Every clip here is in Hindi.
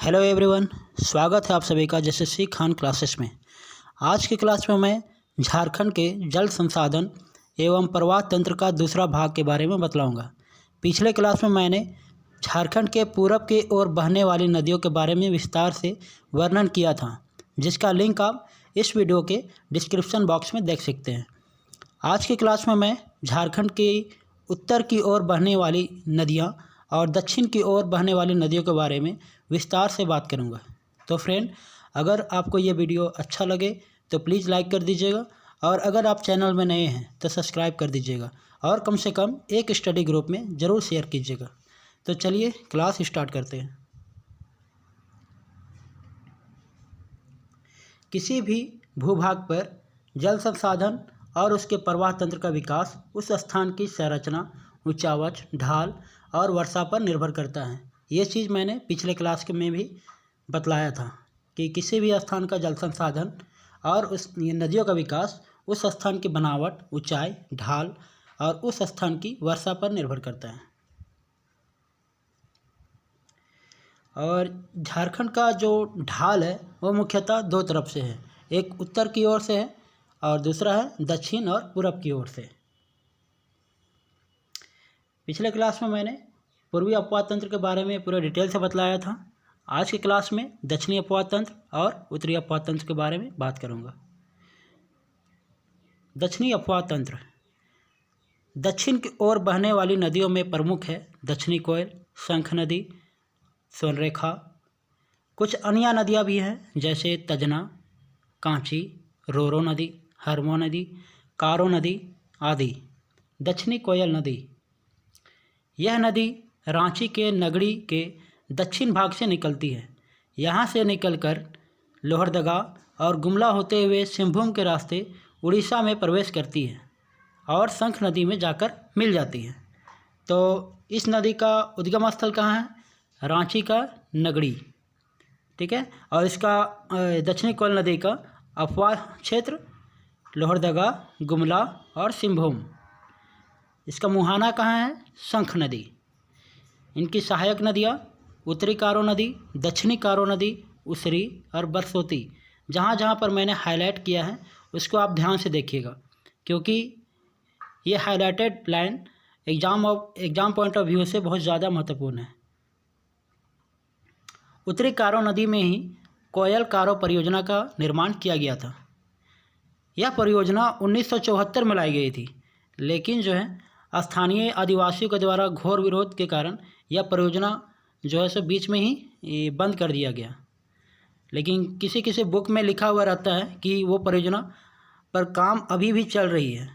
हेलो एवरीवन, स्वागत है आप सभी का यशस्वी खान क्लासेस में। आज की क्लास में मैं झारखंड के जल संसाधन एवं प्रवाह तंत्र का दूसरा भाग के बारे में बतलाऊंगा। पिछले क्लास में मैंने झारखंड के पूरब की ओर बहने वाली नदियों के बारे में विस्तार से वर्णन किया था, जिसका लिंक आप इस वीडियो के डिस्क्रिप्शन बॉक्स में देख सकते हैं। आज की क्लास में मैं झारखंड की उत्तर की ओर बहने वाली नदियाँ और दक्षिण की ओर बहने वाली नदियों के बारे में विस्तार से बात करूंगा। तो फ्रेंड, अगर आपको ये वीडियो अच्छा लगे तो प्लीज़ लाइक कर दीजिएगा, और अगर आप चैनल में नए हैं तो सब्सक्राइब कर दीजिएगा, और कम से कम एक स्टडी ग्रुप में ज़रूर शेयर कीजिएगा। तो चलिए क्लास स्टार्ट करते हैं। किसी भी भूभाग पर जल संसाधन और उसके प्रवाह तंत्र का विकास उस स्थान की संरचना, ऊंचावच, ढाल और वर्षा पर निर्भर करता है। ये चीज़ मैंने पिछले क्लास में भी बतलाया था कि किसी भी स्थान का जल संसाधन और उस नदियों का विकास उस स्थान की बनावट, ऊंचाई, ढाल और उस स्थान की वर्षा पर निर्भर करता है। और झारखंड का जो ढाल है वो मुख्यतः दो तरफ से है, एक उत्तर की ओर से है और दूसरा है दक्षिण और पूरब की ओर से। पिछले क्लास में मैंने पूर्वी अपवाह तंत्र के बारे में पूरे डिटेल से बतलाया था। आज की क्लास में दक्षिणी अपवाह तंत्र और उत्तरी अपवाह तंत्र के बारे में बात करूंगा। दक्षिणी अपवाह तंत्र दक्षिण की ओर बहने वाली नदियों में प्रमुख है दक्षिणी कोयल, शंख नदी, स्वर्णरेखा। कुछ अन्य नदियां भी हैं जैसे तजना, कांची, रोरो नदी, हरमो नदी, कारो नदी आदि। दक्षिणी कोयल नदी, यह नदी रांची के नगड़ी के दक्षिण भाग से निकलती है। यहाँ से निकलकर लोहरदगा और गुमला होते हुए सिंहभूम के रास्ते उड़ीसा में प्रवेश करती है और शंख नदी में जाकर मिल जाती है। तो इस नदी का उद्गम स्थल कहाँ है? रांची का नगड़ी, ठीक है। और इसका दक्षिणी कोयल नदी का अपवाह क्षेत्र लोहरदगा, गुमला और सिंहभूम। इसका मुहाना कहाँ है? शंख नदी। इनकी सहायक नदियाँ उत्तरी कारो नदी, दक्षिणी कारो नदी, उसरी और बरसोती। जहाँ जहाँ पर मैंने हाईलाइट किया है उसको आप ध्यान से देखिएगा, क्योंकि ये highlighted line exam point of view से बहुत ज़्यादा महत्वपूर्ण है। उत्तरी कारो नदी में ही कोयल कारो परियोजना का निर्माण किया गया था। यह परियोजना 1974 में लाई गई थी, लेकिन जो है स्थानीय आदिवासियों के द्वारा घोर विरोध के कारण यह परियोजना जो है सो बीच में ही बंद कर दिया गया। लेकिन किसी किसी बुक में लिखा हुआ रहता है कि वो परियोजना पर काम अभी भी चल रही है।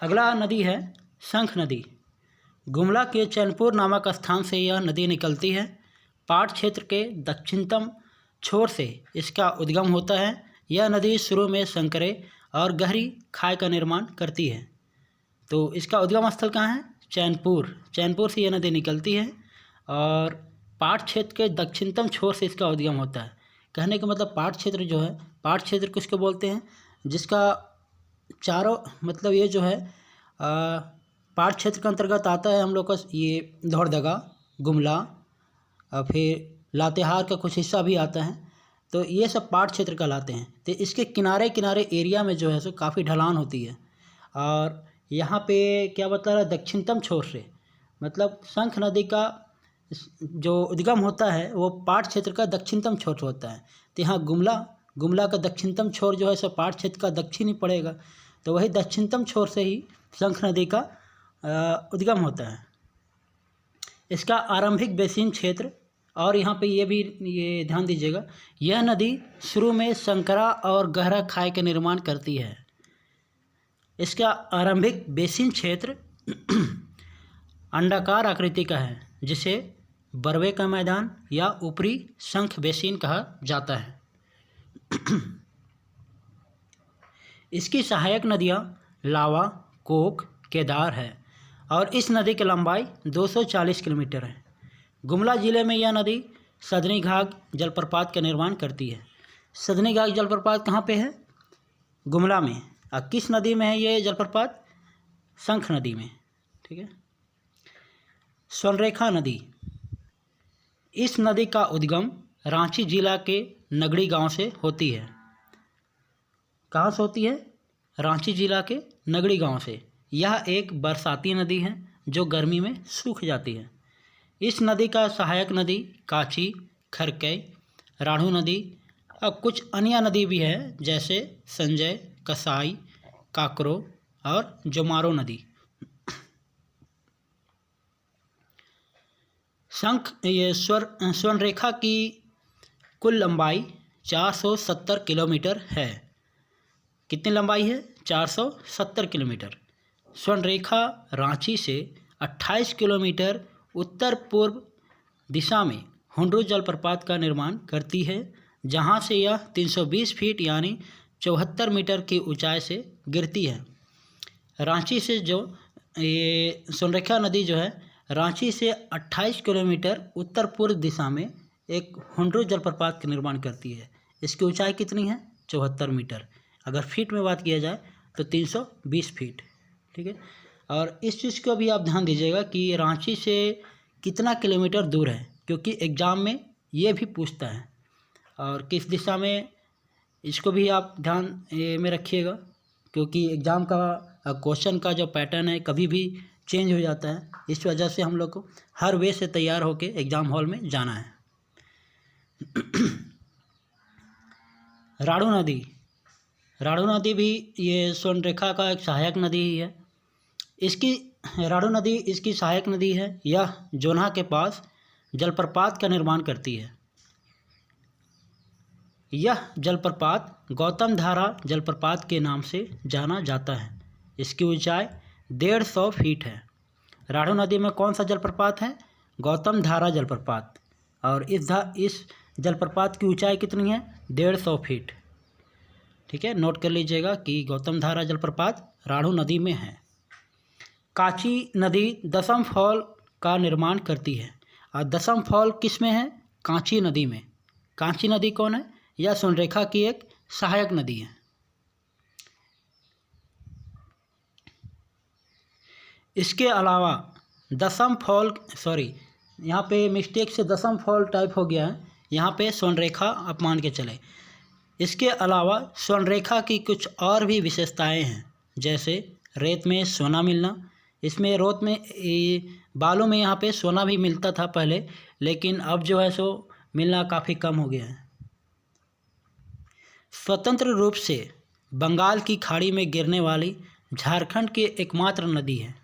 अगला नदी है शंख नदी। गुमला के चैनपुर नामक स्थान से यह नदी निकलती है। पाट क्षेत्र के दक्षिणतम छोर से इसका उद्गम होता है। यह नदी शुरू में संकरे और गहरी खाई का निर्माण करती है। तो इसका उद्गम स्थल कहाँ है? चैनपुर से यह नदी निकलती है और पाट क्षेत्र के दक्षिणतम छोर से इसका उद्गम होता है। कहने का मतलब पाट क्षेत्र जो है, पाट क्षेत्र किसको बोलते हैं? जिसका चारों मतलब ये जो है पाट क्षेत्र के अंतर्गत आता है हम लोग का ये लोहरदगा, गुमला और फिर लातेहार का कुछ हिस्सा भी आता है। तो ये सब पाट क्षेत्र कहलाते हैं। तो इसके किनारे किनारे एरिया में जो है सो काफ़ी ढलान होती है। और यहाँ पे क्या बता रहा है? दक्षिणतम छोर से, मतलब शंख नदी का जो उद्गम होता है वो पाट क्षेत्र का दक्षिणतम छोर होता है। तो यहाँ गुमला का दक्षिणतम छोर जो है सो पाट क्षेत्र का दक्षिण ही पड़ेगा। तो वही दक्षिणतम छोर से ही शंख नदी का उद्गम होता है। इसका आरंभिक बेसिन क्षेत्र, और यहाँ पे ये ध्यान दीजिएगा, यह नदी शुरू में संकरा और गहरा खाई का निर्माण करती है। इसका आरंभिक बेसिन क्षेत्र अंडाकार आकृति का है, जिसे बरवे का मैदान या ऊपरी शंख बेसिन कहा जाता है। इसकी सहायक नदियाँ लावा, कोक, केदार है और इस नदी की लंबाई 240 किलोमीटर है। गुमला जिले में यह नदी सदनी घाघ जलप्रपात का निर्माण करती है। सदनी घाघ जलप्रपात कहाँ पे है? गुमला में। और किस नदी में है ये जलप्रपात? शंख नदी में। ठीक है। स्वर्णरेखा नदी, इस नदी का उद्गम रांची जिला के नगड़ी गांव से होती है। कहाँ से होती है? रांची जिला के नगड़ी गांव से। यह एक बरसाती नदी है जो गर्मी में सूख जाती है। इस नदी का सहायक नदी काची, खरकई, राढ़ू नदी और कुछ अन्य नदी भी है, जैसे संजय, कसाई, काकरो और जोमारो नदी। स्वर्णरेखा की कुल लंबाई 470 किलोमीटर है। कितनी लंबाई है? 470 किलोमीटर। स्वर्णरेखा रांची से 28 किलोमीटर उत्तर पूर्व दिशा में हुंड्रू जलप्रपात का निर्माण करती है, जहां से यह 320 फीट यानी 74 मीटर की ऊंचाई से गिरती है। रांची से जो ये स्वर्णरेखा नदी जो है, रांची से 28 किलोमीटर उत्तर पूर्व दिशा में एक हुंड्रू जलप्रपात का निर्माण करती है। इसकी ऊंचाई कितनी है? 74 मीटर। अगर फीट में बात किया जाए तो 320 फीट। ठीक है। और इस चीज़ को भी आप ध्यान दीजिएगा कि रांची से कितना किलोमीटर दूर है, क्योंकि एग्ज़ाम में ये भी पूछता है। और किस दिशा में, इसको भी आप ध्यान में रखिएगा, क्योंकि एग्ज़ाम का क्वेश्चन का जो पैटर्न है कभी भी चेंज हो जाता है। इस वजह से हम लोग को हर वे से तैयार होकर एग्ज़ाम हॉल में जाना है। राढ़ू नदी, राढ़ू नदी भी ये स्वर्णरेखा का एक सहायक नदी ही है। राढ़ू नदी इसकी सहायक नदी है। यह जोन्हा के पास जलप्रपात का निर्माण करती है। यह जलप्रपात गौतम धारा जलप्रपात के नाम से जाना जाता है। इसकी ऊंचाई 150 फीट है। राढ़ू नदी में कौन सा जलप्रपात है? गौतम धारा जलप्रपात। और इस जलप्रपात की ऊंचाई कितनी है? 150 फीट। ठीक है, नोट कर लीजिएगा कि गौतम धारा जलप्रपात राढ़ू नदी में है। काची नदी दसम फॉल का निर्माण करती है। और दसम फॉल किस में है? कांची नदी में। कांची नदी कौन है? यह स्वर्णरेखा की एक सहायक नदी है। इसके अलावा दसम फॉल, यहाँ पे मिस्टेक से दसम फॉल टाइप हो गया है, यहाँ पे स्वर्णरेखा आप मान के चले। इसके अलावा स्वर्णरेखा की कुछ और भी विशेषताएं हैं, जैसे रेत में सोना मिलना। इसमें रेत में बालू में यहाँ पे सोना भी मिलता था पहले, लेकिन अब जो है सो मिलना काफ़ी कम हो गया है। स्वतंत्र रूप से बंगाल की खाड़ी में गिरने वाली झारखंड की एकमात्र नदी है।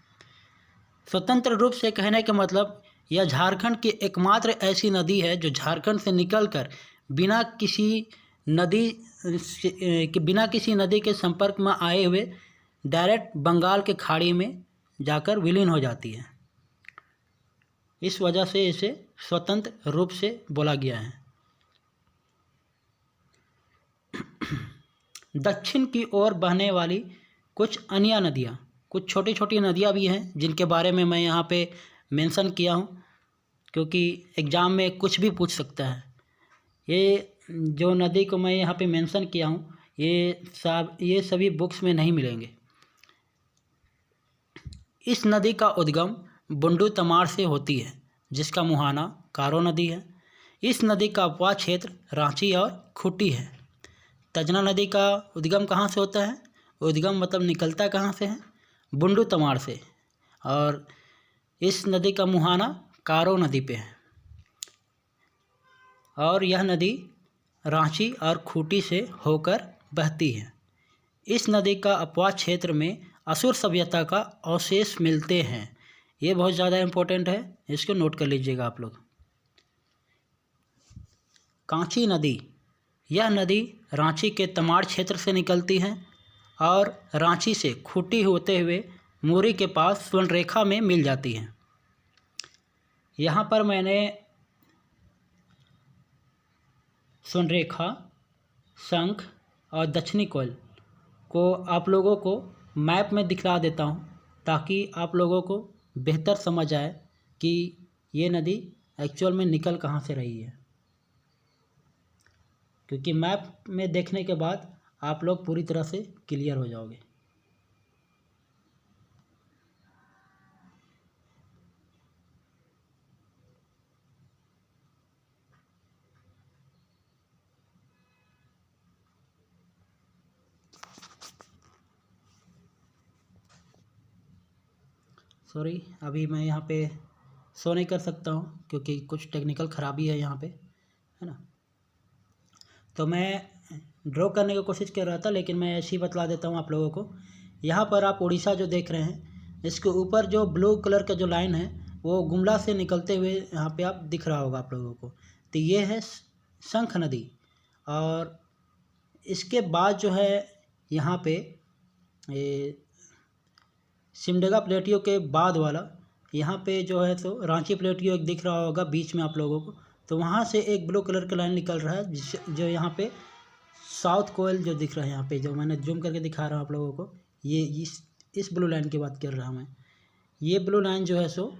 स्वतंत्र रूप से कहने का मतलब, यह झारखंड की एकमात्र ऐसी नदी है जो झारखंड से निकलकर बिना किसी नदी के संपर्क में आए हुए डायरेक्ट बंगाल के खाड़ी में जाकर विलीन हो जाती है। इस वजह से इसे स्वतंत्र रूप से बोला गया है। दक्षिण की ओर बहने वाली कुछ अन्य नदियाँ, कुछ छोटी छोटी नदियाँ भी हैं जिनके बारे में मैं यहाँ पे मेंशन किया हूँ, क्योंकि एग्ज़ाम में कुछ भी पूछ सकता है। ये जो नदी को मैं यहाँ पे मेंशन किया हूँ, ये सभी बुक्स में नहीं मिलेंगे। इस नदी का उद्गम बुंडू तमाड़ से होती है, जिसका मुहाना कारो नदी है। इस नदी का उपवा क्षेत्र रांची और खूंटी है। तजना नदी का उद्गम कहाँ से होता है? उद्गम मतलब निकलता कहाँ से है? बुंडू तमाड़ से। और इस नदी का मुहाना कारो नदी पे है। और यह नदी रांची और खूंटी से होकर बहती है। इस नदी का अपवाद क्षेत्र में असुर सभ्यता का अवशेष मिलते हैं। ये बहुत ज़्यादा इम्पोर्टेंट है, इसको नोट कर लीजिएगा आप लोग। कांची नदी, यह नदी रांची के तमाड़ क्षेत्र से निकलती है और रांची से खूंटी होते हुए मूरी के पास स्वर्णरेखा में मिल जाती है। यहाँ पर मैंने स्वर्णरेखा, शंख और दक्षिणी कोयल को आप लोगों को मैप में दिखला देता हूँ, ताकि आप लोगों को बेहतर समझ आए कि ये नदी एक्चुअल में निकल कहाँ से रही है। क्योंकि मैप में देखने के बाद आप लोग पूरी तरह से क्लियर हो जाओगे। सॉरी, अभी मैं यहाँ पे शो नहीं कर सकता हूँ क्योंकि कुछ टेक्निकल ख़राबी है यहाँ पे, है ना। तो मैं ड्रॉ करने की कोशिश कर रहा था, लेकिन मैं ऐसे ही बतला देता हूँ आप लोगों को। यहाँ पर आप उड़ीसा जो देख रहे हैं, इसके ऊपर जो ब्लू कलर का जो लाइन है वो गुमला से निकलते हुए यहाँ पे आप दिख रहा होगा आप लोगों को। तो ये है शंख नदी। और इसके बाद जो है यहाँ पे सिमडेगा प्लेटियो के बाद वाला यहाँ पे जो है तो रांची प्लेटियो एक दिख रहा होगा बीच में आप लोगों को। तो वहाँ से एक ब्लू कलर का लाइन निकल रहा है जो यहाँ पे साउथ कोयल जो दिख रहा है यहाँ पे, जो मैंने जूम करके दिखा रहा हूँ आप लोगों को। ये इस ब्लू लाइन की बात कर रहा हूँ मैं। ये ब्लू लाइन जो है सो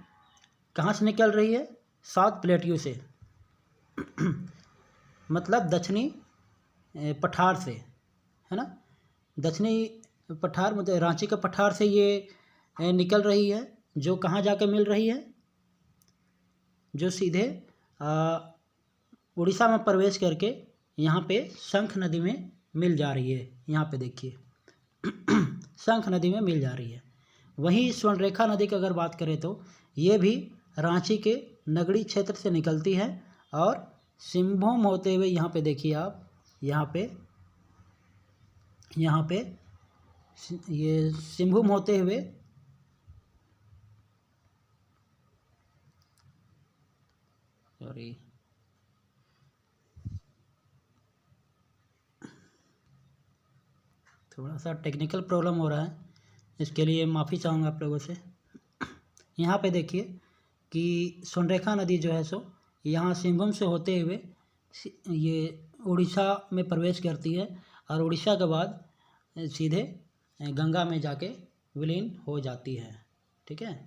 कहाँ से निकल रही है? साउथ प्लेटियो से मतलब दक्षिणी पठार से, है ना। दक्षिणी पठार मतलब रांची का पठार से ये निकल रही है, जो कहाँ जाकर मिल रही है, जो सीधे उड़ीसा में प्रवेश करके यहाँ पे शंख नदी में मिल जा रही है। यहाँ पे देखिए शंख नदी में मिल जा रही है। वहीं स्वर्णरेखा नदी की अगर बात करें तो ये भी रांची के नगड़ी क्षेत्र से निकलती है और सिंहभूम होते हुए यहाँ पे देखिए आप, यहाँ पे ये सिंहभूम होते हुए सॉरी थोड़ा सा टेक्निकल प्रॉब्लम हो रहा है, इसके लिए माफ़ी चाहूँगा आप लोगों से। यहाँ पे देखिए कि स्वर्णरेखा नदी जो है सो यहाँ सिंहभूम से होते हुए ये उड़ीसा में प्रवेश करती है और उड़ीसा के बाद सीधे गंगा में जाके विलीन हो जाती है। ठीक है।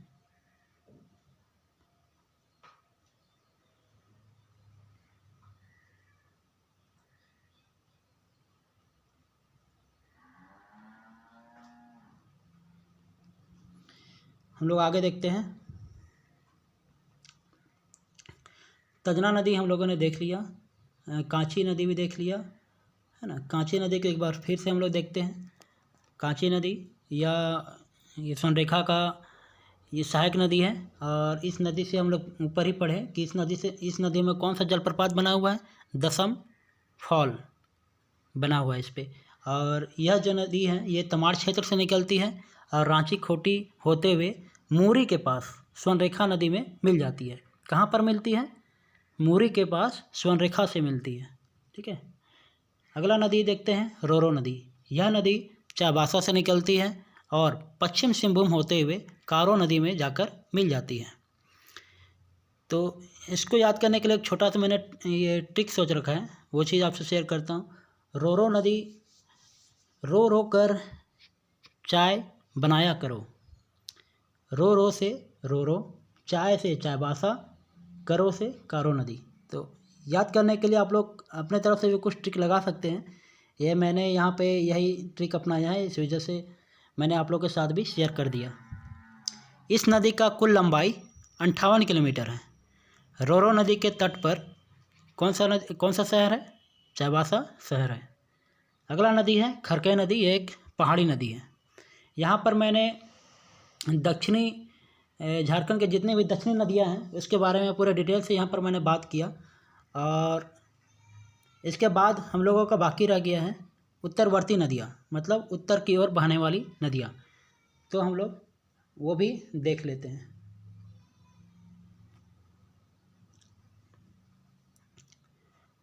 हम लोग आगे देखते हैं। तजना नदी हम लोगों ने देख लिया, कांची नदी भी देख लिया, है ना। कांची नदी को एक बार फिर से हम लोग देखते हैं। कांची नदी या ये स्वर्णरेखा का ये सहायक नदी है और इस नदी से हम लोग ऊपर ही पढ़े कि इस नदी में कौन सा जलप्रपात बना हुआ है? दसम फॉल बना हुआ है इस पे। और यह जो नदी है ये तमाड़ क्षेत्र से निकलती है और रांची खोटी होते हुए मूरी के पास स्वर्णरेखा नदी में मिल जाती है। कहाँ पर मिलती है? मूरी के पास स्वर्णरेखा से मिलती है। ठीक है। अगला नदी देखते हैं, रोरो नदी। यह नदी चाईबासा से निकलती है और पश्चिम सिंहभूम होते हुए कारो नदी में जाकर मिल जाती है। तो इसको याद करने के लिए एक छोटा सा मैंने ये ट्रिक सोच रखा है, वो चीज़ आपसे शेयर करता हूँ। रोरो नदी, रो रो कर चाय बनाया करो, रो रो से रोरो, चाय से चाईबासा, करो से कारो नदी। तो याद करने के लिए आप लोग अपने तरफ से भी कुछ ट्रिक लगा सकते हैं। ये मैंने यहाँ पे यही ट्रिक अपनाया है, इस वजह से मैंने आप लोग के साथ भी शेयर कर दिया। इस नदी का कुल लंबाई 58 किलोमीटर है। रोरो नदी के तट पर कौन सा शहर है? चाईबासा शहर है। अगला नदी है खरके नदी, एक पहाड़ी नदी है। यहाँ पर मैंने दक्षिणी झारखंड के जितने भी दक्षिणी नदियाँ हैं उसके बारे में पूरे डिटेल से यहाँ पर मैंने बात किया। और इसके बाद हम लोगों का बाकी रह गया है उत्तरवर्ती नदियाँ, मतलब उत्तर की ओर बहने वाली नदियाँ। तो हम लोग वो भी देख लेते हैं।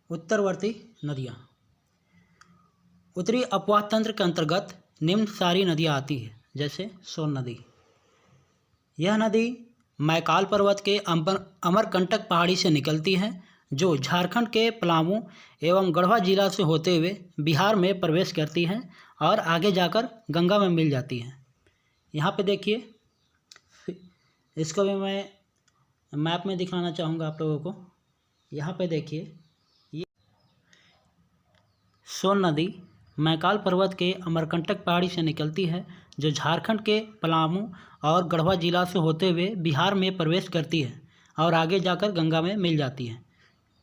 उत्तरवर्ती नदियाँ उत्तरी अपवाह तंत्र के अंतर्गत निम्न सारी नदियाँ आती है, जैसे सोन नदी। यह नदी मैकाल पर्वत के अमरकंटक पहाड़ी से निकलती है, जो झारखंड के पलामू एवं गढ़वा जिला से होते हुए बिहार में प्रवेश करती है और आगे जाकर गंगा में मिल जाती है। यहाँ पे देखिए, इसको भी मैं मैप में दिखाना चाहूँगा आप लोगों को। यहाँ पे देखिए, ये सोन नदी मैकाल पर्वत के अमरकंटक पहाड़ी से निकलती है, जो झारखंड के पलामू और गढ़वा जिला से होते हुए बिहार में प्रवेश करती है और आगे जाकर गंगा में मिल जाती है।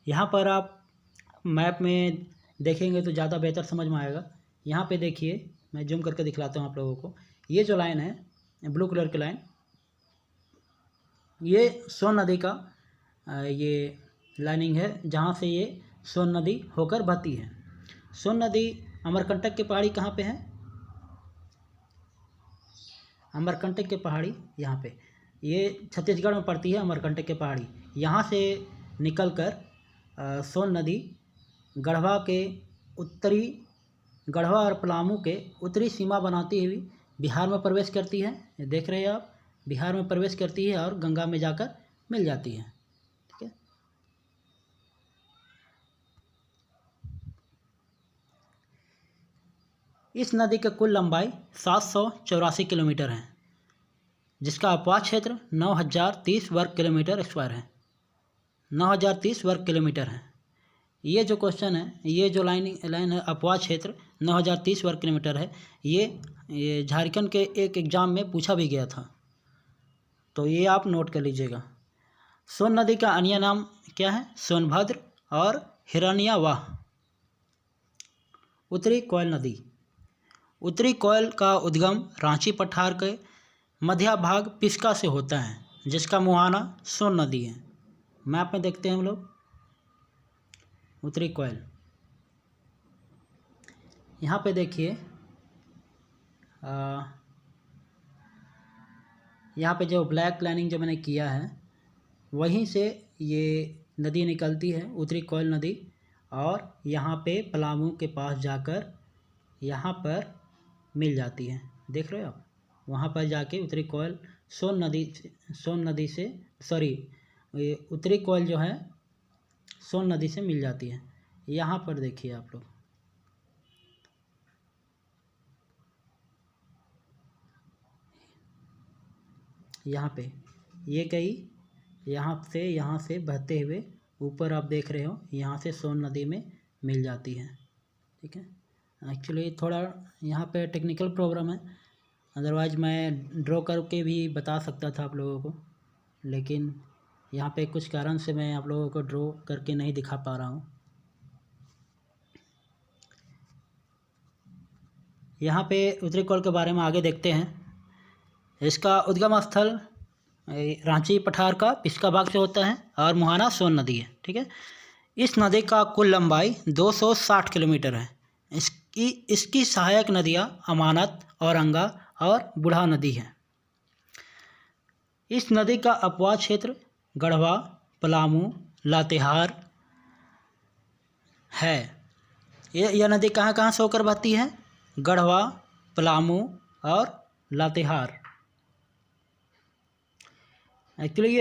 यहाँ पर आप मैप में देखेंगे तो ज़्यादा बेहतर समझ में आएगा। यहाँ पे देखिए, मैं जूम करके दिखलाता हूँ आप लोगों को। ये जो लाइन है ब्लू कलर की लाइन, ये सोन नदी का ये लाइनिंग है जहाँ से ये सोन नदी होकर बहती है। सोन नदी अमरकंटक की पहाड़ी कहाँ पे है? अमरकंटक की पहाड़ी यहाँ पे, ये छत्तीसगढ़ में पड़ती है अमरकंटक की पहाड़ी। यहाँ से निकलकर सोन नदी गढ़वा के उत्तरी, गढ़वा और पलामू के उत्तरी सीमा बनाती हुई बिहार में प्रवेश करती है। ये देख रहे हैं आप, बिहार में प्रवेश करती है और गंगा में जाकर मिल जाती है। ठीक है, इस नदी की कुल लंबाई 784 किलोमीटर है, जिसका अपवाद क्षेत्र 9030 वर्ग किलोमीटर स्क्वायर है। 9030 वर्ग किलोमीटर है। ये जो क्वेश्चन है, ये जो लाइन है अपवाद क्षेत्र 9030 वर्ग किलोमीटर है, ये झारखंड के एक एग्ज़ाम में पूछा भी गया था, तो ये आप नोट कर लीजिएगा। सोन नदी का अन्य नाम क्या है? सोनभद्र और हिरण्यवाह। उत्तरी कोयल नदी, उत्तरी कोयल का उद्गम रांची पठार के मध्य भाग पिस्का से होता है, जिसका मुहाना सोन नदी है। मैप में देखते हैं हम लोग उत्तरी कोयल। यहाँ पे देखिए, यहाँ पे जो ब्लैक लाइनिंग जो मैंने किया है, वहीं से ये नदी निकलती है, उत्तरी कोयल नदी, और यहाँ पे पलामू के पास जाकर यहाँ पर मिल जाती है। देख रहे हो आप, वहाँ पर जाके उत्तरी कोयल सोन नदी से सॉरी ये उत्तरी कोयल जो है सोन नदी से मिल जाती है। यहाँ पर देखिए आप लोग, यहाँ पे ये गई, यहाँ से बहते हुए ऊपर आप देख रहे हो, यहाँ से सोन नदी में मिल जाती है। ठीक है, एक्चुअली थोड़ा यहाँ पे टेक्निकल प्रॉब्लम है, अदरवाइज़ मैं ड्रॉ करके भी बता सकता था आप लोगों को, लेकिन यहाँ पे कुछ कारण से मैं आप लोगों को ड्रॉ करके नहीं दिखा पा रहा हूँ। यहाँ पे उत्तरी कोयल के बारे में आगे देखते हैं। इसका उद्गम स्थल रांची पठार का पिस्का बाग से होता है और मुहाना सोन नदी है। ठीक है, इस नदी का कुल लंबाई 260 किलोमीटर है। इसकी सहायक नदियाँ अमानत, औरंगा और बूढ़ा नदी है। इस नदी का अपवाद क्षेत्र गढ़वा, पलामू, लातेहार है। यह नदी कहाँ कहाँ से होकर बहती है? गढ़वा, पलामू और लातेहार। एक्चुअली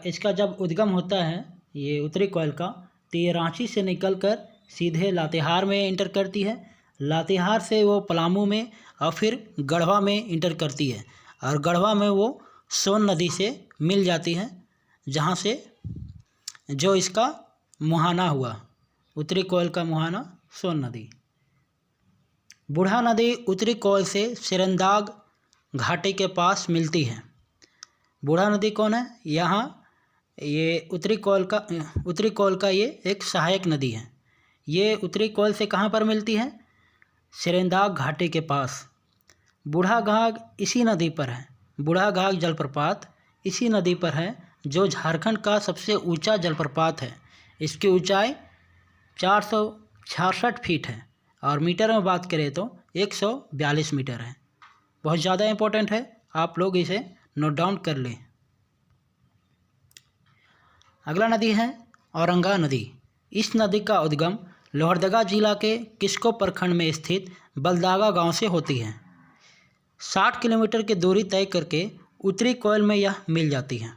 इसका जब उद्गम होता है ये उत्तरी कोयल का, तो ये रांची से निकलकर सीधे लातेहार में इंटर करती है। लातेहार से वो पलामू में और फिर गढ़वा में इंटर करती है, और गढ़वा में वो सोन नदी से मिल जाती है, जहाँ से जो इसका मुहाना हुआ, उत्तरी कोयल का मुहाना सोन नदी। बूढ़ा नदी उत्तरी कोयल से सिरंदाग घाटी के पास मिलती है। बूढ़ा नदी कौन है? यहाँ ये उत्तरी कोयल का ये एक सहायक नदी है। ये उत्तरी कोयल से कहाँ पर मिलती है? सिरंदाग घाटी के पास। बूढ़ा घाघ इसी नदी पर है। बूढ़ा घाघ जलप्रपात इसी नदी पर है, जो झारखंड का सबसे ऊंचा जलप्रपात है। इसकी ऊंचाई 466 फीट है और मीटर में बात करें तो 142 मीटर है। बहुत ज़्यादा इम्पोर्टेंट है, आप लोग इसे नोट डाउन कर लें। अगला नदी है औरंगा नदी। इस नदी का उद्गम लोहरदगा जिला के किस्को प्रखंड में स्थित बलदागा गांव से होती है। 60 किलोमीटर की दूरी तय करके उत्तरी कोयल में यह मिल जाती है।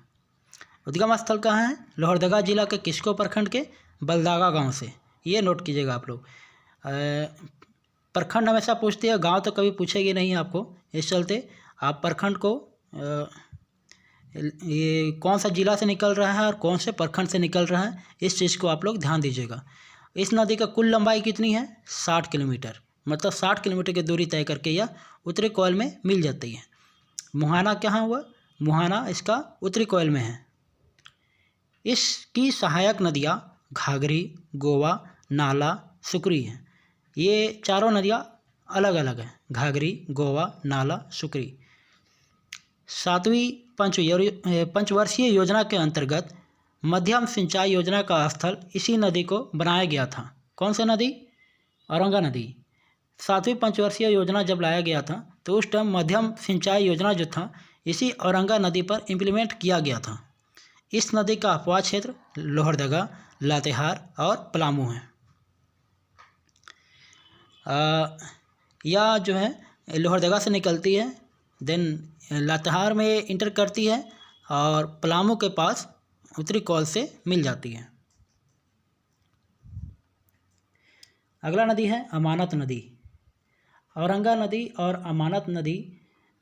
उद्गम स्थल कहाँ है? लोहरदगा जिला के किस्को प्रखंड के बलदागा गांव से। ये नोट कीजिएगा आप लोग। प्रखंड हमेशा पूछते हैं, गांव तो कभी पूछेगी नहीं आपको, इस चलते आप प्रखंड को ये कौन सा जिला से निकल रहा है और कौन से प्रखंड से निकल रहा है, इस चीज़ को आप लोग ध्यान दीजिएगा। इस नदी का कुल लंबाई कितनी है? 60 किलोमीटर, मतलब 60 किलोमीटर की दूरी तय करके यह उत्तरी कोयल में मिल जाती है। मुहाना कहाँ हुआ? मुहाना इसका उत्तरी कोयल में है। इसकी सहायक नदियाँ घाघरी, गोवा, नाला, सुकरी हैं। ये चारों नदियाँ अलग अलग हैं, घाघरी, गोवा, नाला, सुकरी। 7वीं पंचवर्षीय योजना के अंतर्गत मध्यम सिंचाई योजना का स्थल इसी नदी को बनाया गया था। कौन सा नदी? औरंगा नदी। 7वीं पंचवर्षीय योजना जब लाया गया था तो उस टाइम मध्यम सिंचाई योजना जो था इसी औरंगा नदी पर इम्प्लीमेंट किया गया था। इस नदी का अपवाह क्षेत्र लोहरदगा, लातेहार और पलामू है। यह जो है लोहरदगा से निकलती है, देन लातेहार में इंटर करती है और पलामू के पास उत्तरी कौल से मिल जाती है। अगला नदी है अमानत नदी। औरंगा नदी और अमानत नदी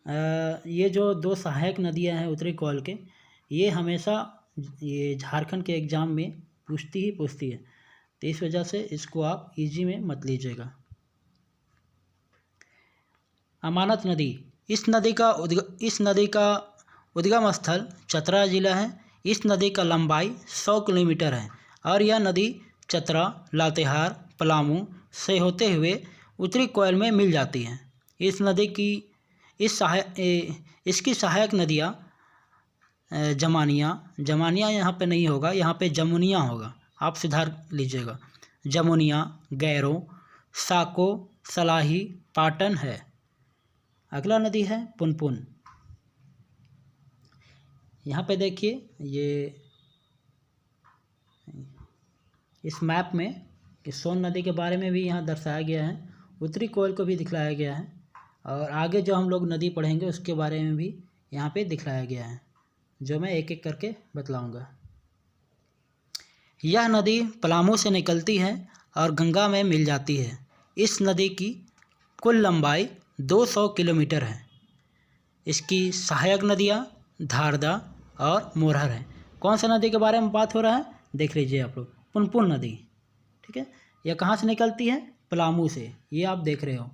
ये जो दो सहायक नदियां हैं उत्तरी कौल के, ये हमेशा ये झारखंड के एग्ज़ाम में पूछती है, तो इस वजह से इसको आप इजी में मत लीजिएगा। अमानत नदी, इस नदी का उद्गम स्थल चतरा जिला है। इस नदी का लंबाई 100 किलोमीटर है और यह नदी चतरा, लातेहार, पलामू से होते हुए उत्तरी कोयल में मिल जाती है। इस नदी की इसकी सहायक नदियाँ जमानिया यहाँ पे नहीं होगा, यहाँ पे जमुनिया होगा, आप सुधार लीजिएगा। जमुनिया, गैरो, साको, सलाही, पाटन है। अगला नदी है पुनपुन। यहाँ पे देखिए, ये इस मैप में इस सोन नदी के बारे में भी यहाँ दर्शाया गया है, उत्तरी कोयल को भी दिखलाया गया है और आगे जो हम लोग नदी पढ़ेंगे उसके बारे में भी यहाँ पे दिखलाया गया है, जो मैं एक एक करके बतलाऊँगा। यह नदी पलामू से निकलती है और गंगा में मिल जाती है। इस नदी की कुल लंबाई 200 किलोमीटर है। इसकी सहायक नदियाँ धारदा और मोरहर हैं। कौन सा नदी के बारे में बात हो रहा है देख लीजिए आप लोग, पुनपुन नदी। ठीक है, यह कहाँ से निकलती है? पलामू से। ये आप देख रहे हो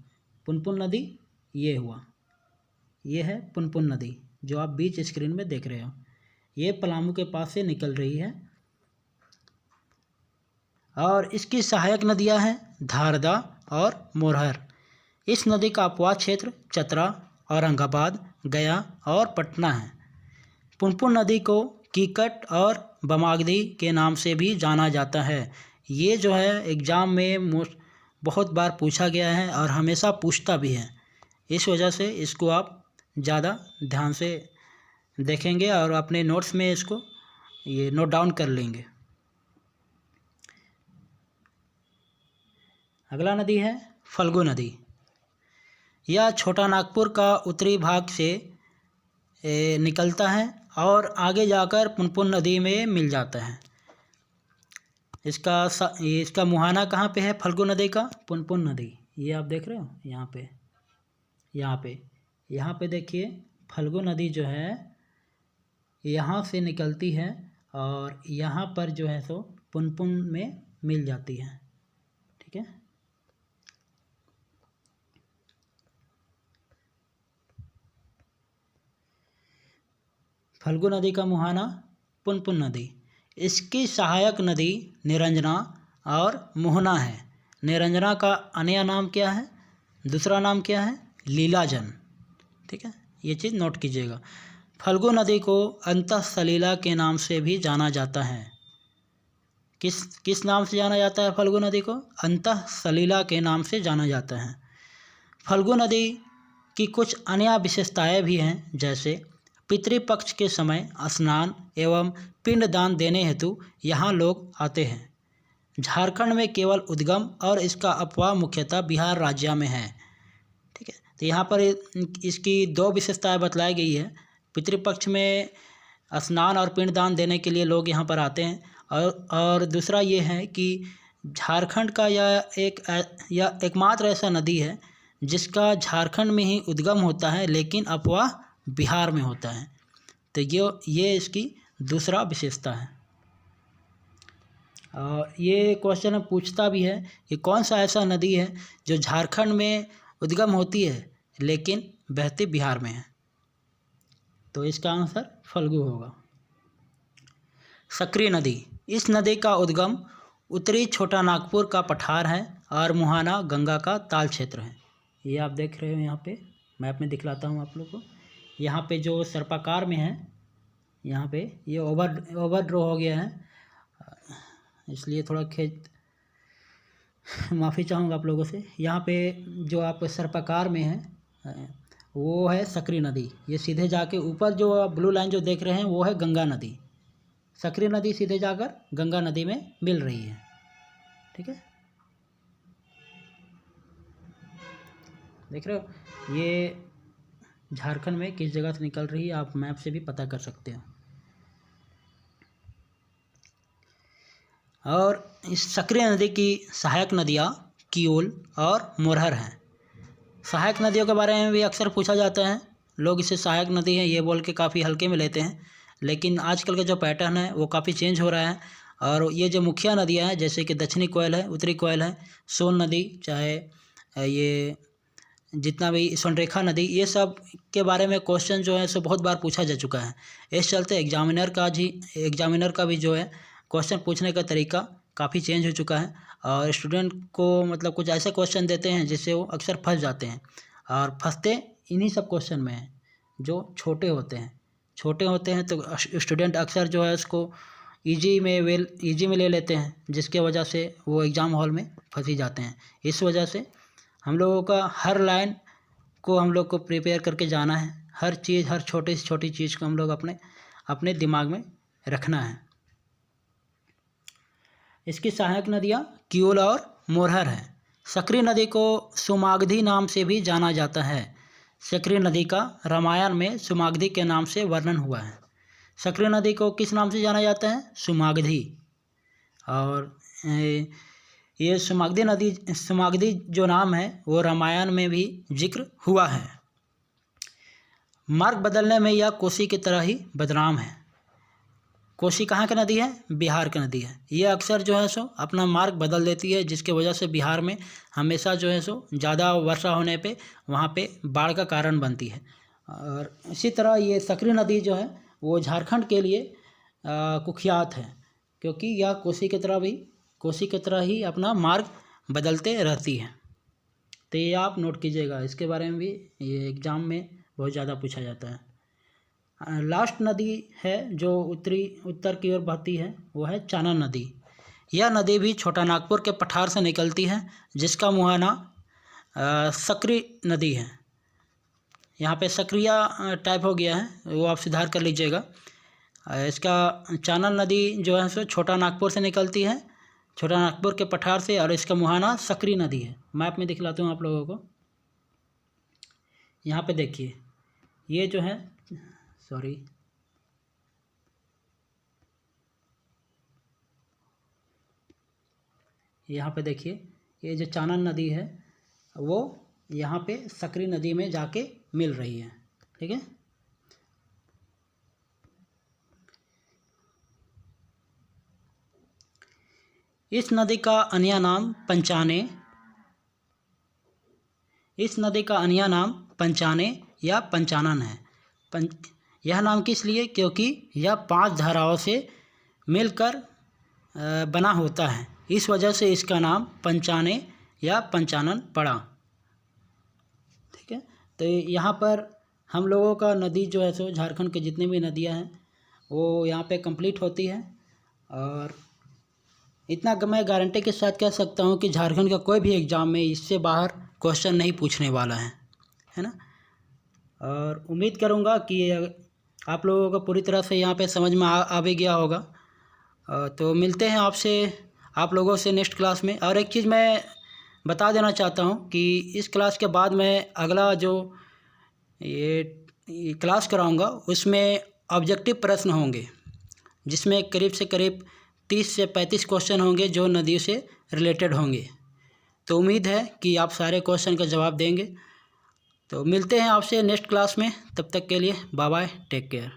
पुनपुन नदी, ये हुआ, ये है पुनपुन नदी जो आप बीच स्क्रीन में देख रहे हो। ये पलामू के पास से निकल रही है और इसकी सहायक नदियां हैं धारदा और मोरहर। इस नदी का अपवाह क्षेत्र चतरा, औरंगाबाद, गया और पटना है। पुनपुन नदी को कीकट और बमागदी के नाम से भी जाना जाता है। ये जो है एग्ज़ाम में बहुत बार पूछा गया है और हमेशा पूछता भी है, इस वजह से इसको आप ज़्यादा ध्यान से देखेंगे और अपने नोट्स में इसको ये नोट डाउन कर लेंगे। अगला नदी है फल्गु नदी। यह छोटा नागपुर का उत्तरी भाग से निकलता है और आगे जाकर पुनपुन नदी में मिल जाता है। इसका मुहाना कहाँ पे है फल्गु नदी का? पुनपुन नदी। ये आप देख रहे हो यहाँ पे देखिए, फल्गु नदी जो है यहाँ से निकलती है और यहाँ पर जो है सो पुनपुन में मिल जाती है। ठीक है, फल्गु नदी का मुहाना पुनपुन नदी। इसकी सहायक नदी निरंजना और मोहना है। निरंजना का अन्य नाम क्या है? दूसरा नाम क्या है? लीलाजन। ठीक है, ये चीज़ नोट कीजिएगा। फल्गु नदी को अंतःसलीला के नाम से भी जाना जाता है। किस नाम से जाना जाता है फल्गु नदी को? अंतःसलीला के नाम से जाना जाता है। फल्गु नदी की कुछ अन्य विशेषताएं भी हैं, जैसे पितृपक्ष के समय स्नान एवं पिंडदान देने हेतु यहाँ लोग आते हैं। झारखंड में केवल उद्गम और इसका अपवाह मुख्यतः बिहार राज्य में है। ठीक है, तो यहाँ पर इसकी दो विशेषताएं बतलाई गई है। पितृपक्ष में स्नान और पिंडदान देने के लिए लोग यहाँ पर आते हैं और दूसरा ये है कि झारखंड का यह एकमात्र ऐसा नदी है जिसका झारखंड में ही उद्गम होता है लेकिन अपवाह बिहार में होता है। तो ये इसकी दूसरा विशेषता है। और ये क्वेश्चन पूछता भी है कि कौन सा ऐसा नदी है जो झारखंड में उद्गम होती है लेकिन बहती बिहार में है? तो इसका आंसर फल्गु होगा। सकरी नदी, इस नदी का उद्गम उत्तरी छोटा नागपुर का पठार है और मुहाना गंगा का ताल क्षेत्र है। ये आप देख रहे हो, यहाँ पे मैप में दिखलाता हूँ आप लोग को। यहाँ पे जो सर्पाकार में है यहाँ पे ये ओवर ड्रॉ हो गया है, इसलिए थोड़ा माफ़ी चाहूँगा आप लोगों से। यहाँ पे जो आप सर्पाकार में है वो है सकरी नदी। ये सीधे जाके ऊपर जो आप ब्लू लाइन जो देख रहे हैं वो है गंगा नदी। सकरी नदी सीधे जाकर गंगा नदी में मिल रही है। ठीक है, देख रहे हो ये झारखंड में किस जगह से निकल रही है, आप मैप से भी पता कर सकते हो। और इस सकरी नदी की सहायक नदियाँ कियोल और मोरहर हैं। सहायक नदियों के बारे में भी अक्सर पूछा जाता है, लोग इसे सहायक नदी है ये बोल के काफ़ी हल्के में लेते हैं, लेकिन आजकल का जो पैटर्न है वो काफ़ी चेंज हो रहा है। और ये जो मुखिया नदियाँ हैं जैसे कि दक्षिणी कोयल है, उत्तरी कोयल है, सोन नदी, चाहे ये जितना भी स्वर्णरेखा नदी, ये सब के बारे में क्वेश्चन जो है सो बहुत बार पूछा जा चुका है। इस चलते एग्जामिनर का भी जो है क्वेश्चन पूछने का तरीका काफ़ी चेंज हो चुका है। और स्टूडेंट को मतलब कुछ ऐसे क्वेश्चन देते हैं जिससे वो अक्सर फंस जाते हैं, और फंसते इन्हीं सब क्वेश्चन में हैं जो छोटे होते हैं तो स्टूडेंट अक्सर जो है उसको इजी में ले लेते हैं, जिसके वजह से वो एग्ज़ाम हॉल में फंसी जाते हैं। इस वजह से हम लोगों का हर लाइन को हम लोग को प्रिपेयर करके जाना है, हर चीज़, हर छोटी से छोटी चीज़ को हम लोग अपने दिमाग में रखना है। इसकी सहायक नदियाँ कियोल और मोरहर हैं। सकरी नदी को सुमागधी नाम से भी जाना जाता है। सकरी नदी का रामायण में सुमागधी के नाम से वर्णन हुआ है। सकरी नदी को किस नाम से जाना जाता है? सुमागधी। और ये सुमागधी जो नाम है वो रामायण में भी जिक्र हुआ है। मार्ग बदलने में यह कोसी की तरह ही बदनाम है। कोसी कहाँ की नदी है? बिहार की नदी है। ये अक्सर जो है सो अपना मार्ग बदल देती है, जिसके वजह से बिहार में हमेशा जो है सो ज़्यादा वर्षा होने पे वहाँ पे बाढ़ का कारण बनती है। और इसी तरह ये सकरी नदी जो है वो झारखंड के लिए कुख्यात है, क्योंकि यह कोसी की तरह ही अपना मार्ग बदलते रहती है। तो ये आप नोट कीजिएगा, इसके बारे में भी ये एग्ज़ाम में बहुत ज़्यादा पूछा जाता है। लास्ट नदी है जो उत्तर की ओर बहती है वो है चानन नदी। यह नदी भी छोटा नागपुर के पठार से निकलती है, जिसका मुहाना सकरी नदी है। यहाँ पे सक्रिया टाइप हो गया है, वो आप सुधार कर लीजिएगा। इसका चानन नदी जो है सो छोटा नागपुर से निकलती है, छोटा नागपुर के पठार से, और इसका मुहाना सकरी नदी है। मैप में दिखलाता हूँ आप लोगों को। यहाँ पे देखिए, ये जो है यहाँ पे देखिए, ये जो चानन नदी है वो यहाँ पे सकरी नदी में जाके मिल रही है। ठीक है, इस नदी का अन्य नाम पंचाने या पंचानन है। यह नाम किस लिए? क्योंकि यह 5 धाराओं से मिलकर बना होता है, इस वजह से इसका नाम पंचाने या पंचानन पड़ा। ठीक है, तो यहाँ पर हम लोगों का नदी जो है सो झारखंड के जितनी भी नदियाँ हैं वो यहाँ पे कंप्लीट होती है। और इतना मैं गारंटी के साथ कह सकता हूँ कि झारखंड का कोई भी एग्ज़ाम में इससे बाहर क्वेश्चन नहीं पूछने वाला है ना। और उम्मीद करूँगा कि आप लोगों को पूरी तरह से यहाँ पे समझ में आ भी गया होगा। तो मिलते हैं आप लोगों से नेक्स्ट क्लास में। और एक चीज़ मैं बता देना चाहता हूँ कि इस क्लास के बाद मैं अगला जो ये क्लास कराऊँगा उसमें ऑब्जेक्टिव प्रश्न होंगे, जिसमें करीब से करीब 30 से 35 क्वेश्चन होंगे जो नदियों से रिलेटेड होंगे। तो उम्मीद है कि आप सारे क्वेश्चन का जवाब देंगे। तो मिलते हैं आपसे नेक्स्ट क्लास में, तब तक के लिए बाय बाय, टेक केयर।